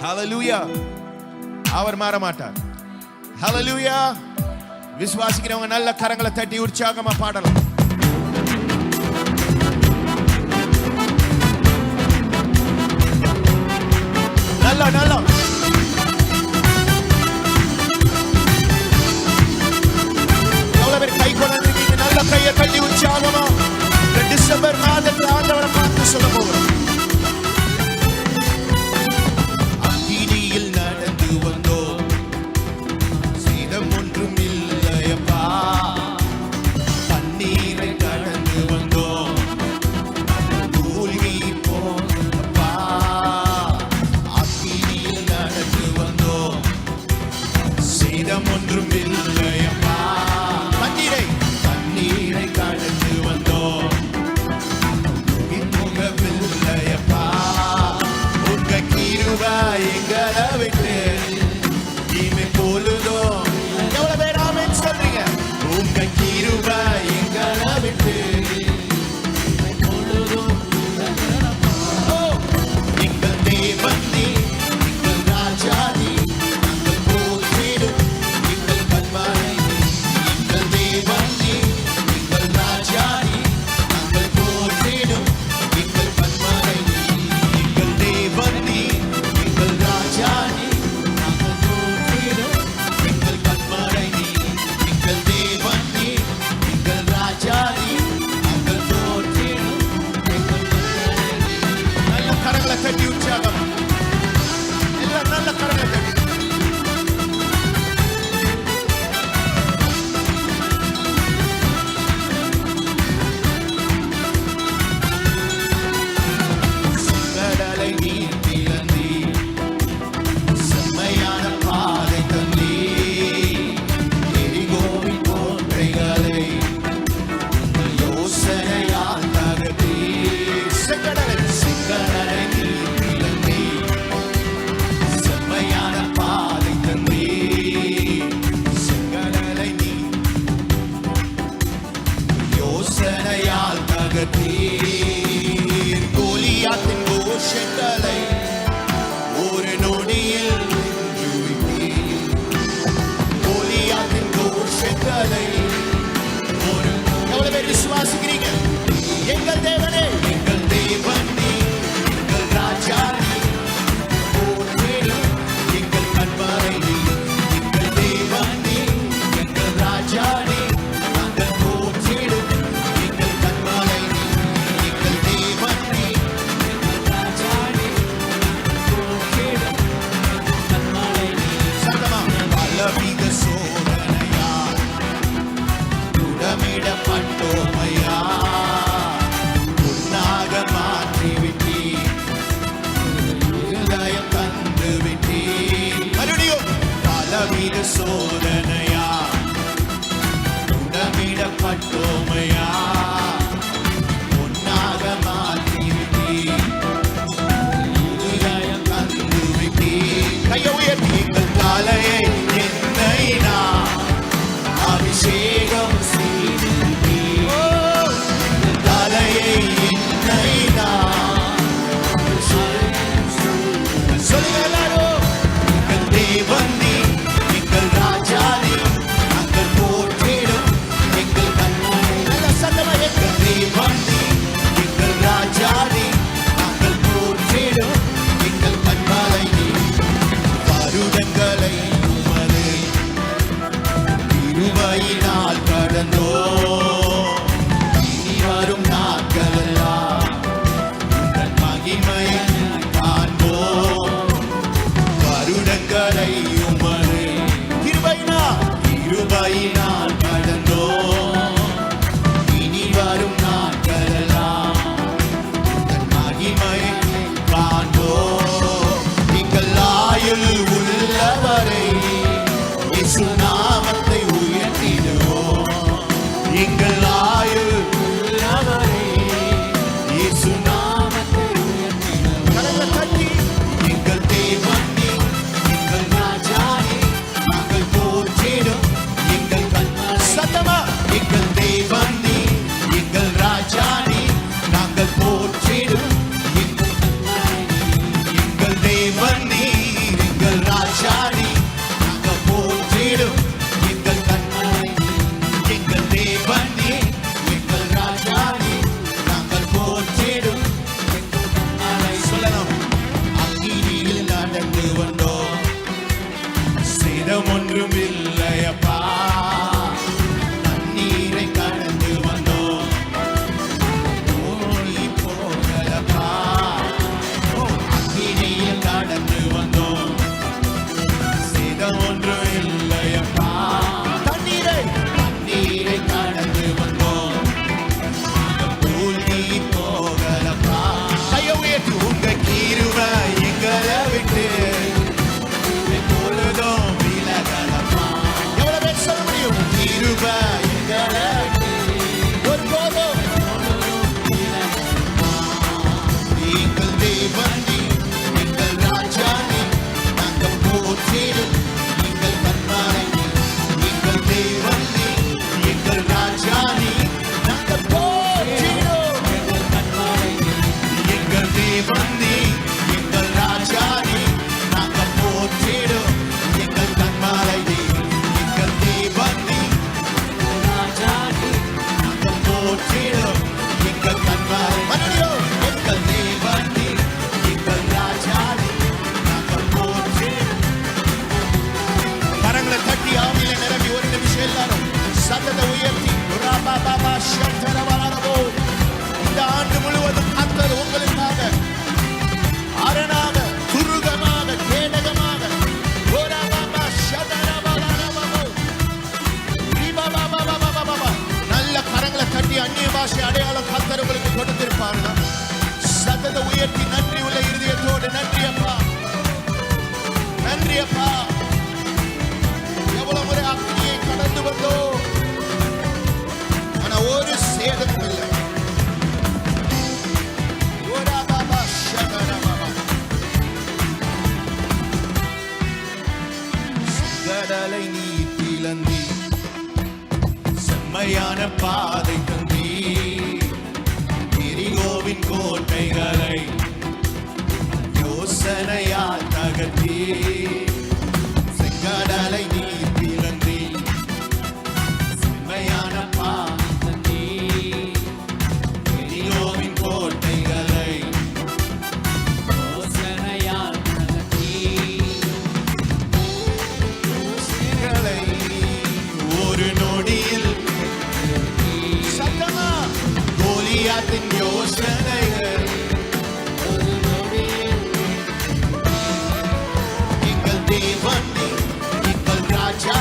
ஹல்லேலூயா. அவர் மாற மாட்டார். ஹல்லேலூயா. விசுவாசிக்கிறவங்க நல்ல கரங்களை தட்டி உற்சாகமா பாடலாம். நல்லா நல்லா எவ்வளவு பேர் கை கொண்டிருக்கீங்க? நல்ல கையை தட்டி உற்சாகமா இந்த டிசம்பர் மாதத்தில் ஆண்டவரை பார்த்து சொல்ல போகிறோம். அக்கினியில் நடந்து வந்தோம், சேதம் ஒன்றும் இல்லையப்பா. தண்ணீரை கடந்து வந்தோம், மூழ்கி போனப்பா. அக்கினியில் நடந்து வந்தோம், சேதம் ஒன்றும் இல்லையப்பா. தண்ணீரை கடந்து வந்தோம், போகவில்லையப்பா. உங்க கிருபை எங்களை விட்டு இமை பொழுதும். எவ்வளவு பேர் ஆமென் சொல்றீங்க? உங்க கிருபை எங்களை விட்டு இமை பொழுதும். எங்கள் தேவன் நீ, எங்கள் ராஜா நீ, நாங்கள் போற்றிடும் எங்கள் கண்மலை நீ. எங்கள் தேவன் நீ, எங்கள் ராஜா நீ, நாங்கள் போற்றிடும் எங்கள் கண்மலை நீ. எங்கள் தேவன் நீ, எங்கள் ராஜா நீ, நாங்கள் போற்றிடும் எங்கள் கண்மலை நீ. எங்கள் தேவன் நீ, எங்கள் ராஜா நீ, நாங்கள் போற்றிடும் எங்கள் கண்மலை நீ. நல்ல கரங்களை தட்டி உற்சாகம். எல்லாம் நல்ல கரங்களை தட்டி. கடலை நீர் திறந்தீ, செம்மையான பாதை தந்தீ. எரிகோவின் கோட்டைகளை உங்கள் யோசனையால் தகர்த்தீ. செங்கடலை நீர் திறந்தீ, செம்மையான பாதை தந்தீ. செங்கடலை நீர் யோசனையால் தகர்த்தீர். கோலியாத்தின் கோஷங்களை ஒரு நொடியில் நின்றுவிட்டீர். கோலியாத்தின் கோஷங்களை ஒரு எவ்வளவு பேர் விசுவாசிக்கிறீங்க? எங்கள் தேவனே, எங்கள் தேவன் நீ, எங்கள் ராஜா நீ, போற்றிடும் எங்கள் கண்மலை நீ. எங்கள் தேவன் நீ, எங்கள் ராஜா நீ, நாங்கள் போற்றிடும் எங்கள் கண்மலை நீ. எங்கள் தேவன் நீ, எங்கள் ராஜா நீ, போற்றிடும் எங்கள் கண்மலை நீ. சத்தமா பலவித சோதனையால் உடமிடப்பட்டோமையா, உன்னாக மாற்றிவிட்டீர், இருதயம் தந்து விட்டீர். மறுபடியும் பலவித சோதனையா உடமிடப்பட்டோமையா, உன்னாக மாற்றிவிட்டீர், இருதயம் தந்து விட்டீர். கையை உயர்த்தி எங்கள் தலையை என்னை நான் அபிஷேகம் செய்திருந்தீர். எங்கள் தலையை என்னை நான் அபிஷேகம் செய்திருந்தீர். சொல்லுங்க எல்லாரும். எங்கள் தேவன் நீ, எங்கள் ராஜா அப்பா. எவ்வளவு முறை அக்னியை கடந்து வந்தோம், ஆனா ஒரு சேதமும் இல்லை. கடலை நீ பிளந்தி, செம்மையான பாதை தந்தி, எரிகோவின் கோட்டைகளை யோசனையால் தகர்த்தி. செங்கடலை நீ பிளந்தி, செம்மையான பாதை தந்தி, எரிகோவின் கோட்டைகளை யோசனையால் தகர்த்தி. யோசனைகளை ஒரு நொடியில் சத்தமா கோலியாத்தின் யோசனைகள் ஒரு நொடியில். எங்கள் தேவன் நீ, எங்கள் ராஜா